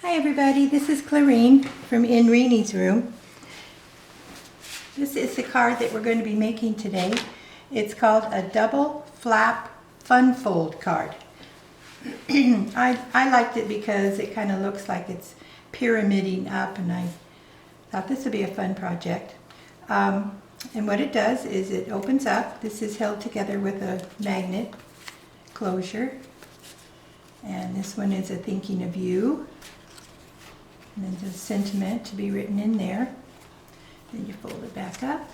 Hi everybody, this is Clarine from In Reenie's Room. This is the card that we're going to be making today. It's called a double flap fun fold card. I liked it because it kind of looks like it's pyramiding up, and I thought this would be a fun project. And what it does is it opens up. This is held together with a magnet closure. And this one is a thinking of you. And then there's a sentiment to be written in there. Then you fold it back up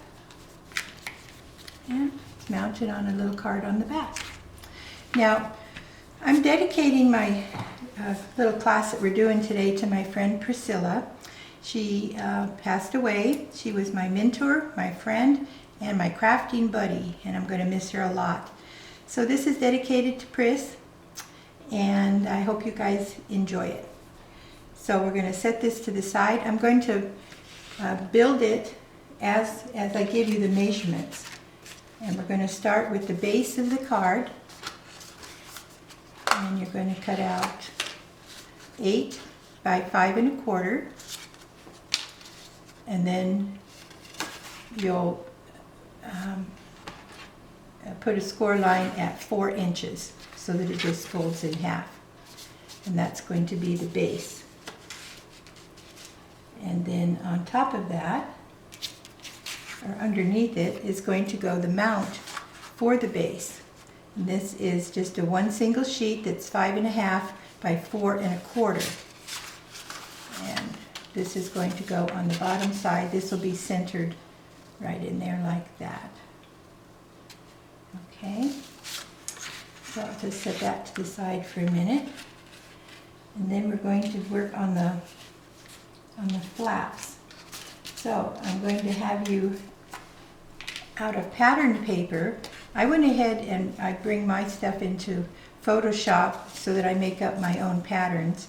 and mount it on a little card on the back. Now, I'm dedicating my little class that we're doing today to my friend Priscilla. She passed away. She was my mentor, my friend, and my crafting buddy, and I'm going to miss her a lot. So this is dedicated to Pris, and I hope you guys enjoy it. So we're going to set this to the side. I'm going to build it as I give you the measurements. And we're going to start with the base of the card. And you're going to cut out 8 by 5 1/4. And then you'll put a score line at 4 inches so that it just folds in half. And that's going to be the base. And then on top of that, or underneath it, is going to go the mount for the base. And this is just a one single sheet that's 5 1/2 by 4 1/4. And this is going to go on the bottom side. This will be centered right in there like that. Okay, so I'll just set that to the side for a minute. And then we're going to work on the flaps. So I'm going to have you, out of patterned paper, I went ahead and I bring my stuff into Photoshop so that I make up my own patterns,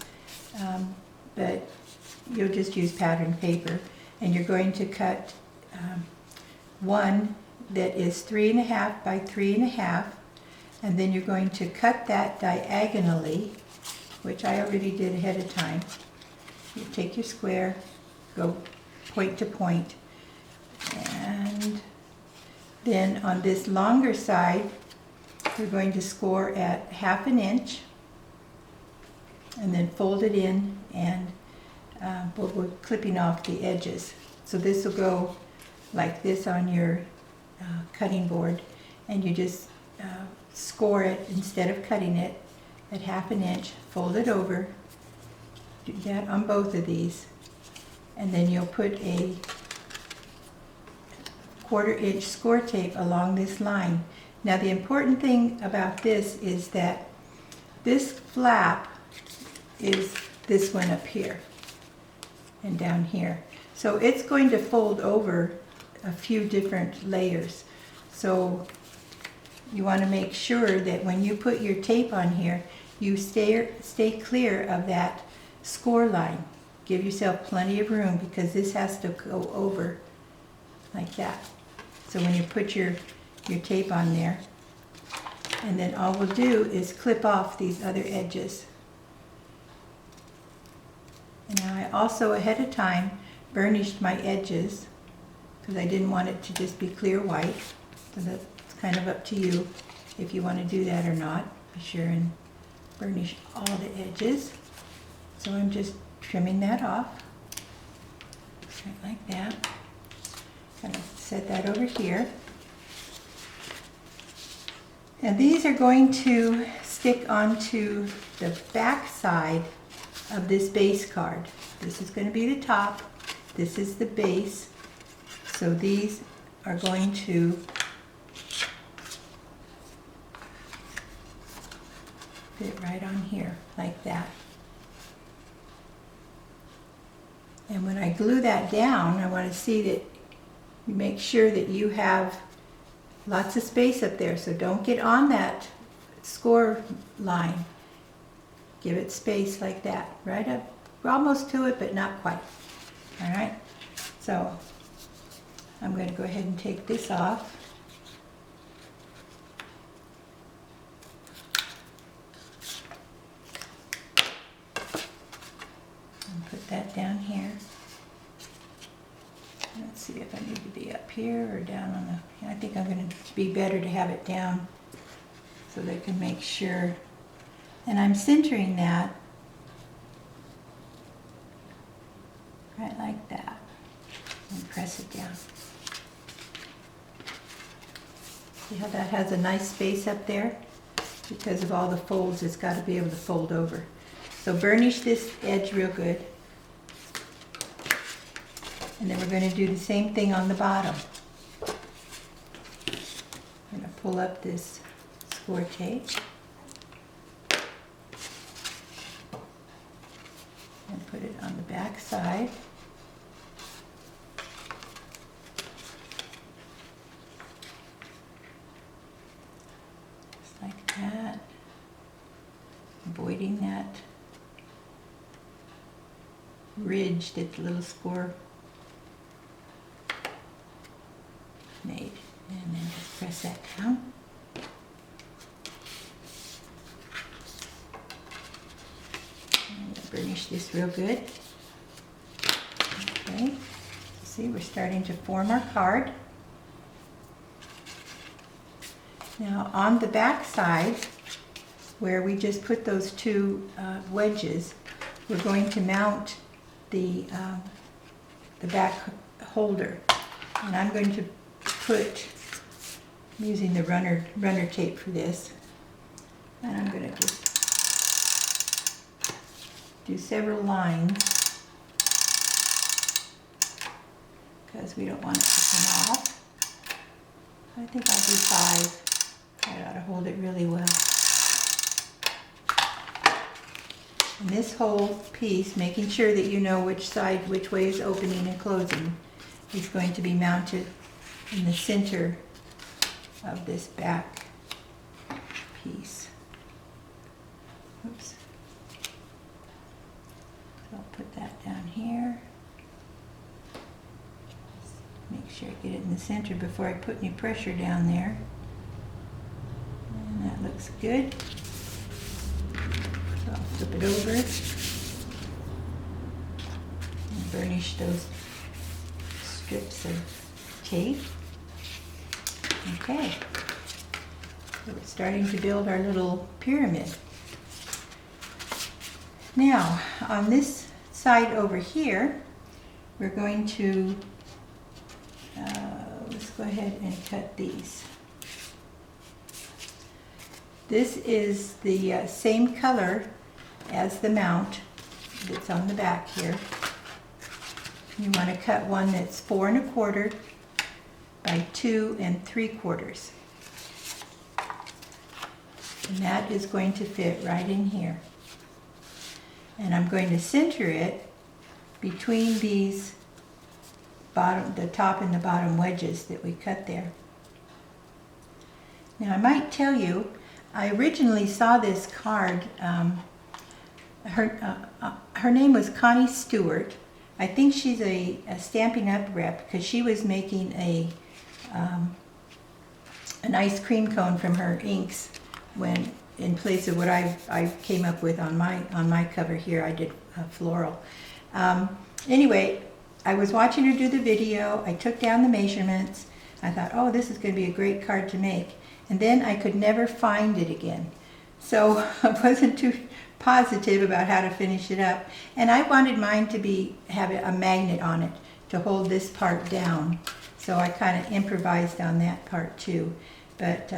but you'll just use patterned paper, and you're going to cut one that is 3 1/2 by 3 1/2, and then you're going to cut that diagonally, which I already did ahead of time. You take your square, go point to point, and then on this longer side, you're going to score at 1/2 inch, and then fold it in, and we're clipping off the edges. So this will go like this on your cutting board, and you just score it instead of cutting it at 1/2 inch, fold it over. Do that on both of these, and then you'll put a 1/4 inch score tape along this line. Now the important thing about this is that this flap is this one up here and down here. So it's going to fold over a few different layers. So you want to make sure that when you put your tape on here, you stay clear of that score line. Give yourself plenty of room, because this has to go over like that. So when you put your tape on there, and then all we'll do is clip off these other edges. And now I also ahead of time burnished my edges, because I didn't want it to just be clear white. So that's kind of up to you if you want to do that or not. Be sure and burnish all the edges. So I'm just trimming that off, right like that. Kind of set that over here. And these are going to stick onto the back side of this base card. This is going to be the top. This is the base. So these are going to fit right on here like that. And when I glue that down, I want to see that you make sure that you have lots of space up there. So don't get on that score line. Give it space like that, right up, we're almost to it, but not quite. All right, so I'm going to go ahead and take this off. that down here. Let's see if I need to be up here or down on the, I think I'm going to be better to have it down so they can make sure. And I'm centering that right like that and press it down. See how that has a nice space up there? Because of all the folds, it's got to be able to fold over. So burnish this edge real good. And then we're going to do the same thing on the bottom. I'm going to pull up this score tape and put it on the back side. Just like that. Avoiding that ridge that the little score made, and then just press that down. And burnish this real good. Okay, see, we're starting to form our card. Now on the back side, where we just put those two wedges, we're going to mount the back holder, and I'm going to I'm using the runner tape for this, and I'm going to just do several lines because we don't want it to come off. I think I'll do 5. I ought to hold it really well. And this whole piece, making sure that you know which side, which way is opening and closing, is going to be mounted in the center of this back piece. Oops. So I'll put that down here. Just make sure I get it in the center before I put any pressure down there. And that looks good. So I'll flip it over and burnish those strips of tape. Okay, so we're starting to build our little pyramid. Now, on this side over here, we're going to, let's go ahead and cut these. This is the same color as the mount that's on the back here. You want to cut one that's 4 1/4 by 2 3/4. And that is going to fit right in here. And I'm going to center it between these the top and the bottom wedges that we cut there. Now I might tell you, I originally saw this card, her name was Connie Stewart. I think she's a Stampin' Up! Rep because she was making an ice cream cone from her inks when, in place of what I came up with on my cover here. I did floral. Anyway, I was watching her do the video. I took down the measurements. I thought, oh, this is going to be a great card to make. And then I could never find it again. So I wasn't too positive about how to finish it up. And I wanted mine to have a magnet on it to hold this part down. So I kind of improvised on that part too. But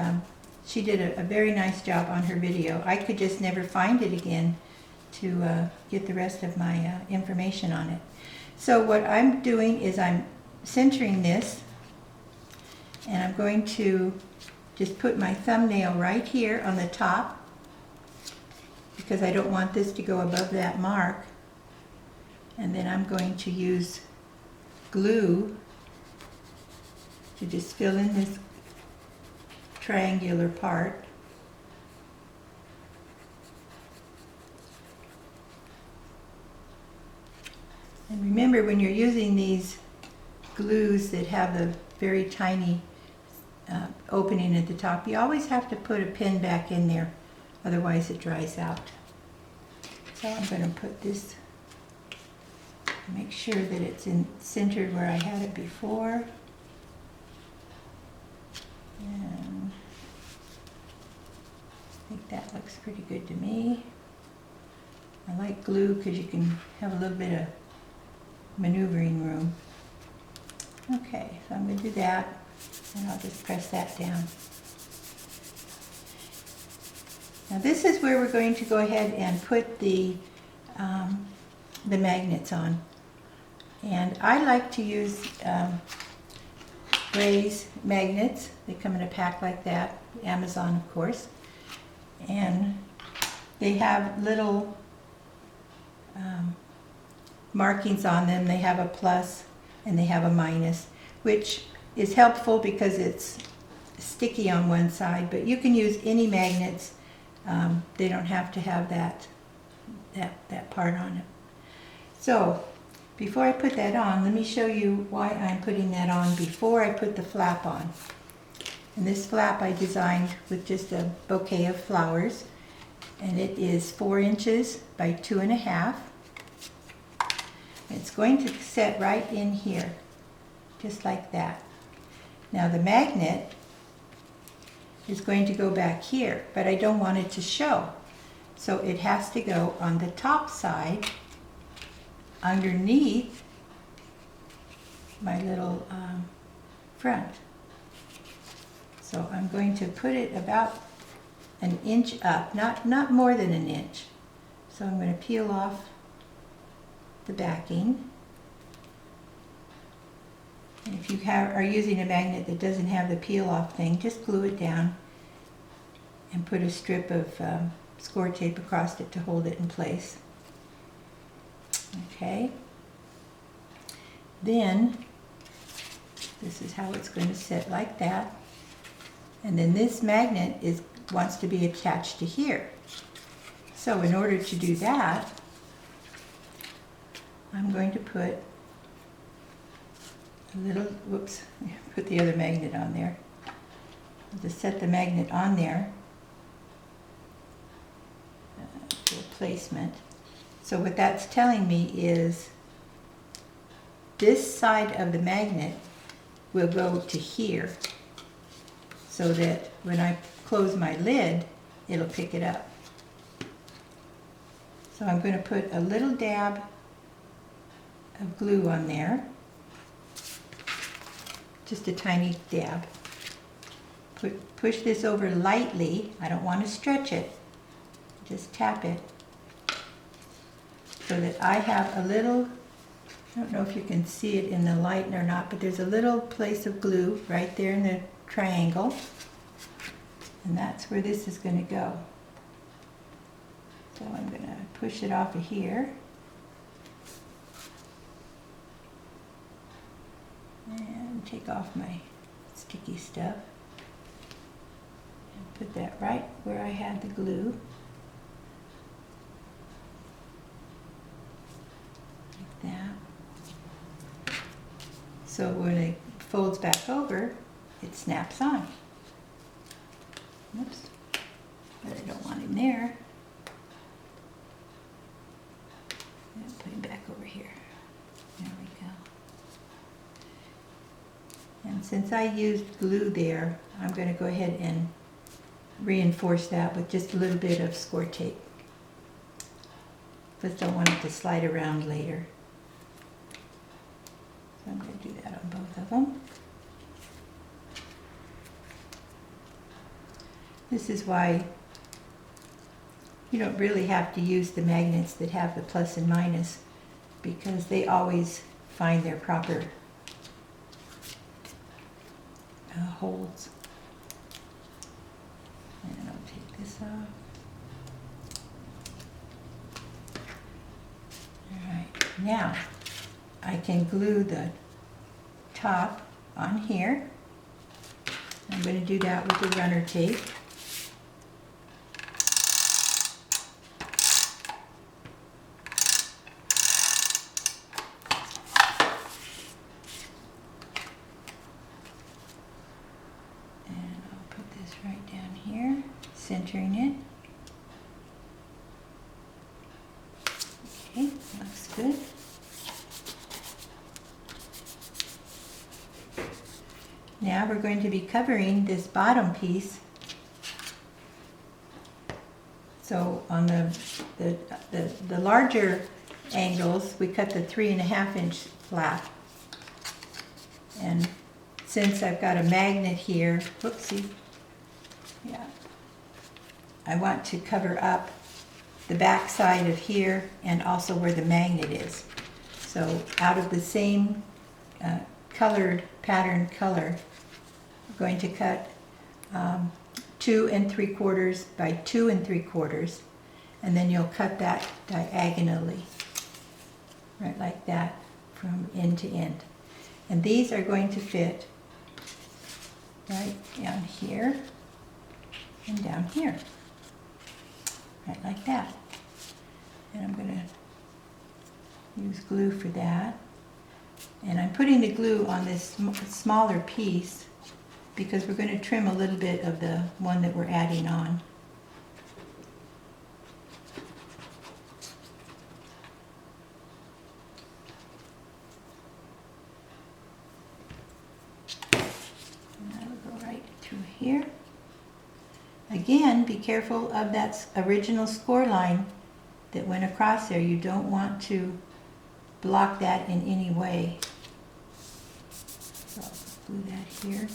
she did a very nice job on her video. I could just never find it again to get the rest of my information on it. So what I'm doing is I'm centering this, and I'm going to just put my thumbnail right here on the top because I don't want this to go above that mark. And then I'm going to use glue to just fill in this triangular part. And remember, when you're using these glues that have the very tiny opening at the top, you always have to put a pin back in there, otherwise it dries out. So I'm going to put this Make sure that it's centered where I had it before. And I think that looks pretty good to me. I like glue because you can have a little bit of maneuvering room. Okay, so I'm going to do that, and I'll just press that down. Now this is where we're going to go ahead and put the magnets on. And I like to use Ray's magnets. They come in a pack like that, Amazon of course. And they have little markings on them. They have a plus and they have a minus, which is helpful because it's sticky on one side, but you can use any magnets. They don't have to have that part on it. So before I put that on, let me show you why I'm putting that on before I put the flap on. And this flap I designed with just a bouquet of flowers, and it is 4 inches by 2.5. It's going to set right in here, just like that. Now the magnet is going to go back here, but I don't want it to show. So it has to go on the top side, underneath my little front. So I'm going to put it about an inch up, not more than an inch. So I'm going to peel off the backing. And if you are using a magnet that doesn't have the peel off thing, just glue it down and put a strip of score tape across it to hold it in place. Okay. Then this is how it's going to sit, like that. And then this magnet wants to be attached to here. So in order to do that, I'm going to put a little, whoops, put the other magnet on there. I'll just set the magnet on there for placement. So what that's telling me is this side of the magnet will go to here, so that when I close my lid, it'll pick it up. So I'm going to put a little dab of glue on there, just a tiny dab. Push this over lightly. I don't want to stretch it. Just tap it so that I have a little, I don't know if you can see it in the light or not, but there's a little place of glue right there in the triangle, and that's where this is going to go. So I'm going to push it off of here and take off my sticky stuff and put that right where I had the glue, like that. So when it folds back over, it snaps on. Oops, but I don't want him there. And put him back over here. There we go. And since I used glue there, I'm going to go ahead and reinforce that with just a little bit of score tape. Just don't want it to slide around later. So I'm going to do that on both of them. This is why you don't really have to use the magnets that have the plus and minus, because they always find their proper holds. And I'll take this off. Alright, now I can glue the top on here. I'm going to do that with the runner tape. Right down here, centering it. Okay, looks good. Now we're going to be covering this bottom piece. So on the larger angles, we cut the 3.5 inch flap. And since I've got a magnet here, whoopsie, yeah, I want to cover up the back side of here and also where the magnet is. So out of the same colored pattern color, we're going to cut 2 3/4 by 2 3/4, and then you'll cut that diagonally, right like that, from end to end. And these are going to fit right down here and down here, right like that. And I'm going to use glue for that. And I'm putting the glue on this smaller piece because we're going to trim a little bit of the one that we're adding on. And that'll go right through here. Again, be careful of that original score line that went across there. You don't want to block that in any way. So I'll glue that here.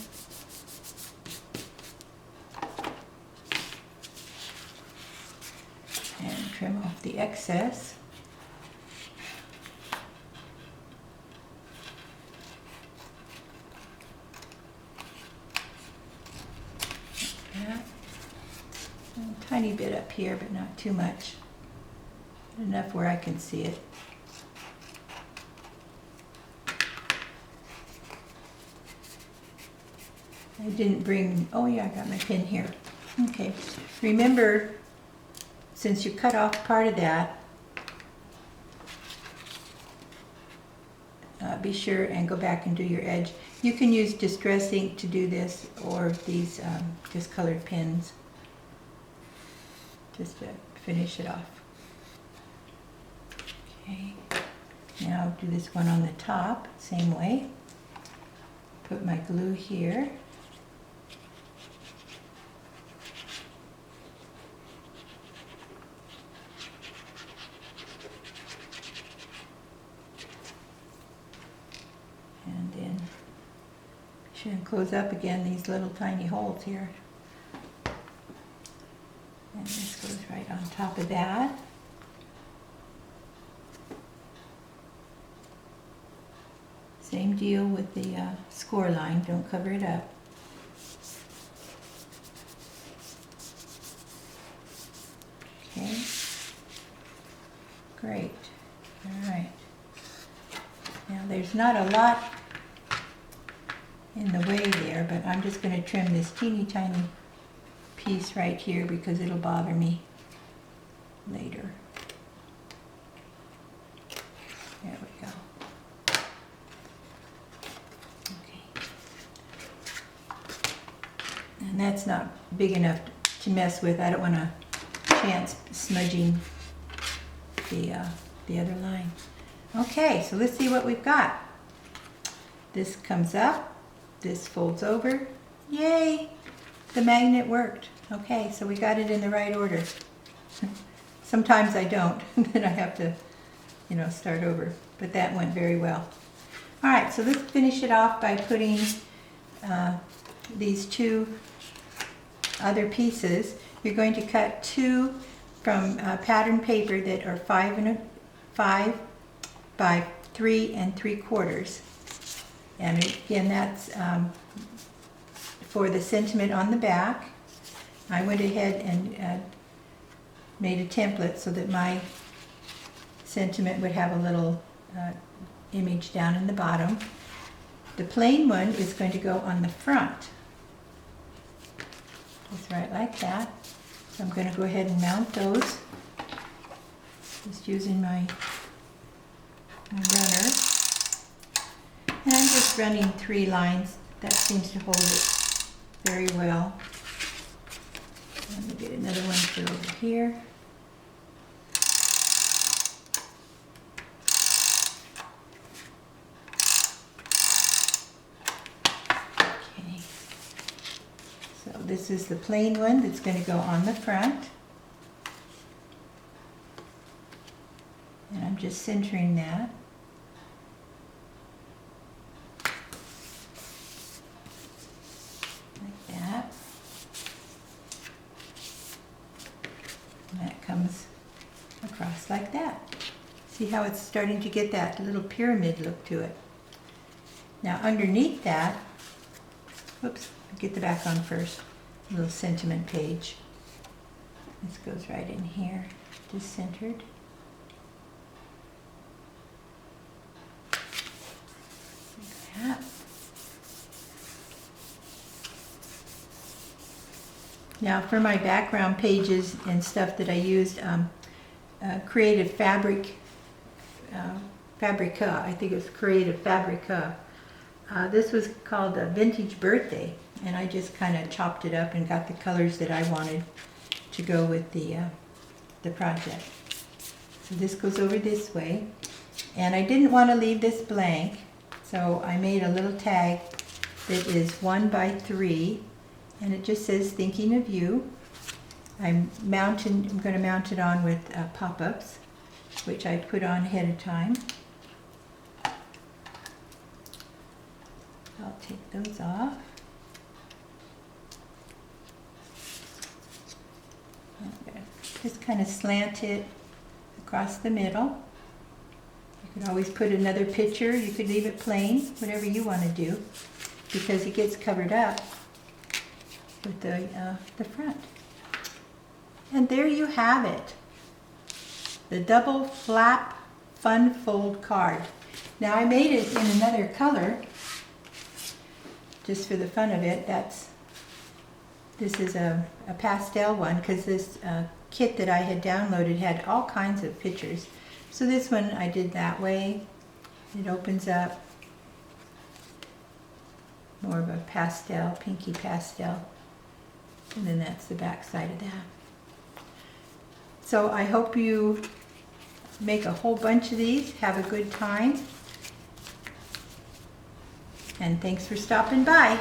And trim off the excess. Like that. A tiny bit up here, but not too much. Enough where I can see it. I didn't bring, oh yeah, I got my pin here. Okay, remember, since you cut off part of that, be sure and go back and do your edge. You can use Distress ink to do this, or these discolored pins, just to finish it off. Okay, now do this one on the top, same way. Put my glue here. And then should close up again these little tiny holes here. And this goes right on top of that. Same deal with the score line, don't cover it up. Okay, great, all right. Now there's not a lot in the way there, but I'm just going to trim this teeny tiny piece right here because it'll bother me later. There we go. Okay. And that's not big enough to mess with. I don't want to chance smudging the other line. Okay, so let's see what we've got. This comes up, this folds over. Yay! The magnet worked. Okay, so we got it in the right order. Sometimes I don't, then I have to, start over. But that went very well. All right, so let's finish it off by putting these two other pieces. You're going to cut two from pattern paper that are 5 by 3 3/4. And again, that's for the sentiment on the back. I went ahead and made a template so that my sentiment would have a little image down in the bottom. The plain one is going to go on the front. Just right like that. So I'm going to go ahead and mount those. Just using my runner. And I'm just running 3 lines. That seems to hold it very well. Let me get another one for over here. Okay. This is the plain one that's going to go on the front. And I'm just centering that. Like that. And that comes across like that. See how it's starting to get that little pyramid look to it. Now underneath that, whoops, get the back on first, a little sentiment page. This goes right in here, just centered. Like that. Now for my background pages and stuff that I used, Creative Fabricia, I think it was Creative Fabricia. This was called a Vintage Birthday, and I just kind of chopped it up and got the colors that I wanted to go with the project. So this goes over this way, and I didn't want to leave this blank, so I made a little tag that is 1 by 3, and it just says thinking of you. I'm going to mount it on with pop-ups, which I put on ahead of time. I'll take those off. Okay. Just kind of slant it across the middle. You could always put another picture. You could leave it plain, whatever you want to do, because it gets covered up with the front. And there you have it. The double flap fun fold card. Now I made it in another color, just for the fun of it. This is a pastel one, because this kit that I had downloaded had all kinds of pictures. So this one I did that way. It opens up more of a pastel, pinky pastel. And then that's the back side of that. So I hope you make a whole bunch of these. Have a good time. And thanks for stopping by.